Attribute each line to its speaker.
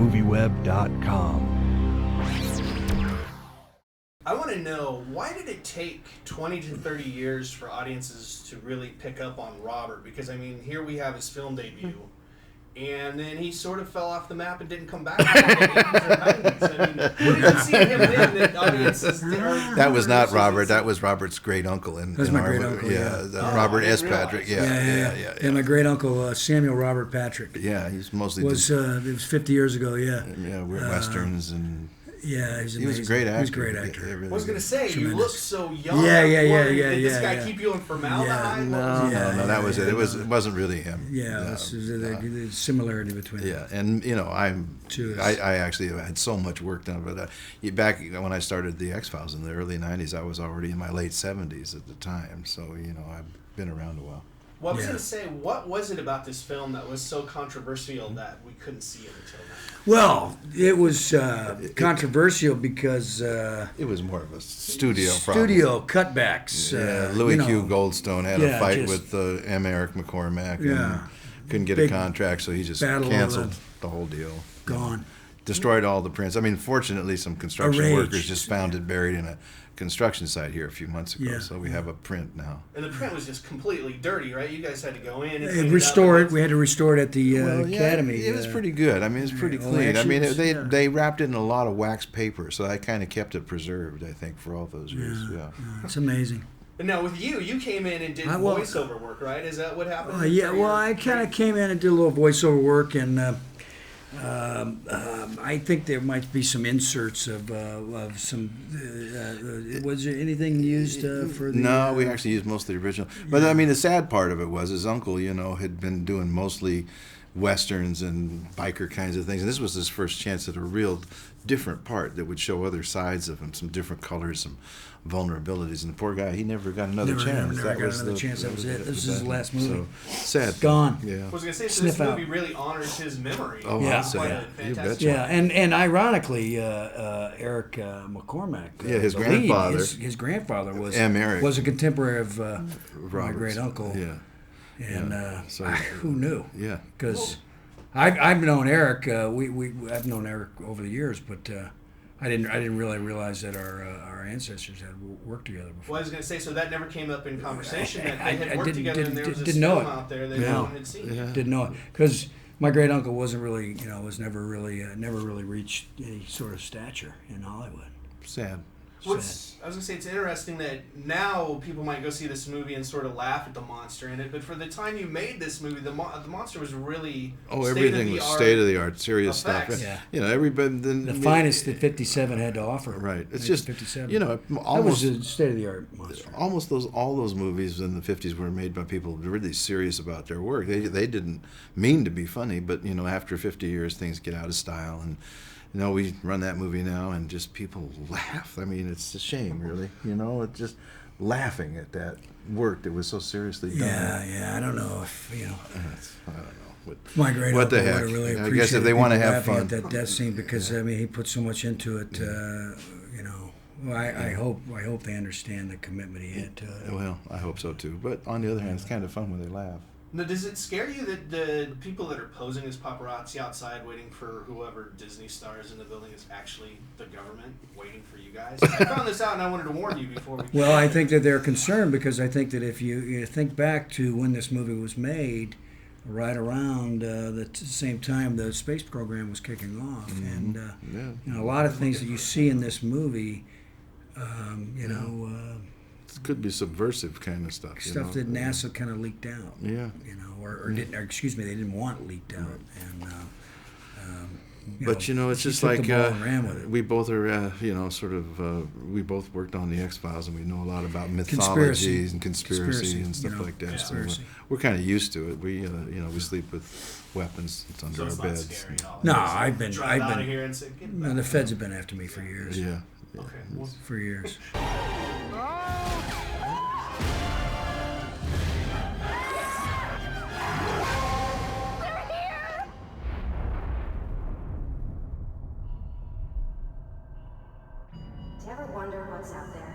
Speaker 1: movieweb.com.
Speaker 2: I want to know, why did it take 20 to 30 years for audiences to really pick up on Robert? Because, I mean, here we have his film debut, and then he sort of fell off the map and didn't come back until the 80s or 90s. I mean, what did you see in him then that audiences...
Speaker 3: That was not Robert. That was Robert's great uncle.
Speaker 4: That was my great uncle,
Speaker 3: Robert S. Patrick. Yeah,
Speaker 4: my great uncle, Samuel Robert Patrick.
Speaker 3: Yeah, he's mostly...
Speaker 4: It was 50 years ago,
Speaker 3: Yeah, we're Westerns and...
Speaker 4: Yeah,
Speaker 3: he was a great actor.
Speaker 4: He was a great actor.
Speaker 2: I was going to say, you look so young.
Speaker 4: Did
Speaker 2: this guy keep you in formaldehyde?
Speaker 3: No, that was it. It wasn't really him.
Speaker 4: There's a similarity between them.
Speaker 3: Yeah, and I actually had so much work done, but back when I started the X-Files in the early 90s, I was already in my late 70s at the time, so I've been around a while.
Speaker 2: Well, I was going to say, what was it about this film that was so controversial that we couldn't see it until now?
Speaker 4: Well, it was controversial because...
Speaker 3: it was more of a studio problem.
Speaker 4: Studio cutbacks.
Speaker 3: Louis Q. Goldstone had a fight with M. Eric McCormack and couldn't get a contract, so he just canceled the whole deal.
Speaker 4: Gone.
Speaker 3: Destroyed all the prints. I mean, fortunately, some construction workers just found it buried in a construction site here a few months ago, so we have a print now.
Speaker 2: And the print was just completely dirty, right? You guys had to go in and
Speaker 4: restore it. We had to restore it at the Academy.
Speaker 3: It was pretty good. I mean, it's pretty clean. I mean, they wrapped it in a lot of wax paper, so I kind of kept it preserved, I think, for all those years. Yeah.
Speaker 4: It's amazing.
Speaker 2: And now with you came in and did voiceover work, right? Is that what happened?
Speaker 4: I kind of came in and did a little voiceover work, and I think there might be some inserts of some. Was there anything used for the?
Speaker 3: No, we actually used most of the original. But I mean, the sad part of it was his uncle, had been doing mostly Westerns and biker kinds of things, and this was his first chance at a real different part that would show other sides of him, some different colors, some vulnerabilities. And the poor guy, he never got another chance.
Speaker 4: That was it. This was his last movie.
Speaker 3: So, sad.
Speaker 4: Gone.
Speaker 2: Yeah. I was going to say, so this movie really honors his memory.
Speaker 3: Oh,
Speaker 4: yeah.
Speaker 3: Fantastic.
Speaker 4: Yeah, and ironically, Eric McCormack,
Speaker 3: his grandfather,
Speaker 4: his grandfather was
Speaker 3: M. Eric,
Speaker 4: was a contemporary of my great uncle.
Speaker 3: Yeah.
Speaker 4: And who knew?
Speaker 3: Yeah.
Speaker 4: Because I've known Eric. I've known Eric over the years, but I didn't really realize that our ancestors had worked together before.
Speaker 2: Well, I was going to say, so that never came up in conversation that they had worked together, and there was this film out there that no one had seen.
Speaker 4: Yeah. Didn't know it because my great uncle wasn't really, was never really reached any sort of stature in Hollywood.
Speaker 3: Sad.
Speaker 2: I was going to say, it's interesting that now people might go see this movie and sort of laugh at the monster in it, but for the time you made this movie, the monster was really
Speaker 3: everything was state-of-the-art, serious
Speaker 2: effects.
Speaker 3: Stuff. Yeah. Everybody...
Speaker 4: The finest that 57 had to offer.
Speaker 3: Right. It's just,
Speaker 4: 57.
Speaker 3: almost...
Speaker 4: That was a state-of-the-art monster.
Speaker 3: Almost all those movies in the 50s were made by people really serious about their work. They didn't mean to be funny, but, after 50 years, things get out of style, and... we run that movie now, and just people laugh. I mean, it's a shame, really. It's just laughing at that work that was so seriously done.
Speaker 4: Yeah. I don't know if
Speaker 3: I don't know.
Speaker 4: My great
Speaker 3: what
Speaker 4: uncle
Speaker 3: the heck?
Speaker 4: would really appreciate
Speaker 3: I guess if they want to have fun
Speaker 4: at that death scene, because he put so much into it. I hope they understand the commitment he had to it.
Speaker 3: Well, I hope so too. But on the other hand, it's kind of fun when they laugh.
Speaker 2: Now, does it scare you that the people that are posing as paparazzi outside waiting for whoever Disney stars in the building is actually the government waiting for you guys? I found this out and I wanted to warn you before we...
Speaker 4: Well, I think that they're concerned because I think that if you think back to when this movie was made, right around the same time the space program was kicking off. Mm-hmm. And a lot of things that you see in this movie,
Speaker 3: it could be subversive kind of stuff.
Speaker 4: Stuff that NASA kind of leaked out.
Speaker 3: Yeah.
Speaker 4: They didn't want leaked out. And
Speaker 3: but it's just like we both are, we both worked on the X-Files, and we know a lot about mythologies and conspiracy and stuff like that. So we're kind of used to it. We, we sleep with weapons that's under our beds.
Speaker 2: Scary,
Speaker 4: no, I've been.
Speaker 2: Out of here and say,
Speaker 4: the feds have been after me for years.
Speaker 3: Yeah.
Speaker 2: Okay.
Speaker 4: For years.
Speaker 5: Do you ever wonder what's out there?